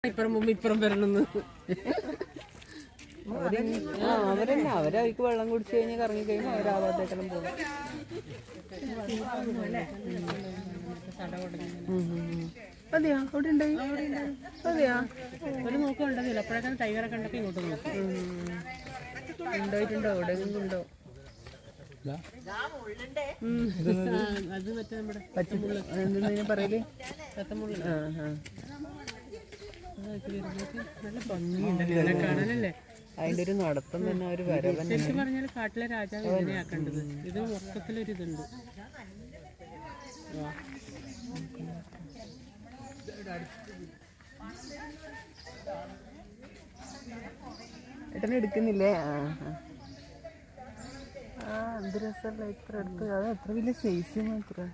ഇപ്പുറം വരണമെന്ന് അവരെന്നെ അവരവർക്ക് വെള്ളം കുടിച്ചു കഴിഞ്ഞാൽ കറങ്ങി കഴിയുമ്പോൾ അവരാവാത്തേക്കെല്ലാം പോകും. അതെയാ അവിടെ ഉണ്ടായി അതെയാ ഒരു നോക്കുന്നുണ്ടെന്നില്ല അപ്പോഴേക്കും ടൈഗറൊക്കെ ഉണ്ടൊക്കെ ഇങ്ങോട്ട് നോക്കും. ഉണ്ടായിട്ടുണ്ടോ എവിടെയെങ്കിലും ഉണ്ടോ? അത് മറ്റേ നമ്മുടെ പച്ചമുള്ള എന്തിനു പറയല് പത്തമുള്ള നല്ല ഭംഗിയുണ്ടല്ലേ കാണാനല്ലേ. അതിന്റെ ഒരു നടത്തം തന്നെ ഒരു വരവൻ. ശരിക്കും പറഞ്ഞാൽ കാട്ടിലെ രാജാവ് ഇങ്ങനെയാക്കേണ്ടത്. ഇത് മൊത്തത്തിലൊരിതുണ്ട്. ഏട്ടനെ എടുക്കുന്നില്ലേ? എന്ത് രസമല്ല ഇത്ര അടുത്ത്. അത് എത്ര വലിയ സൈസ് മാത്രം.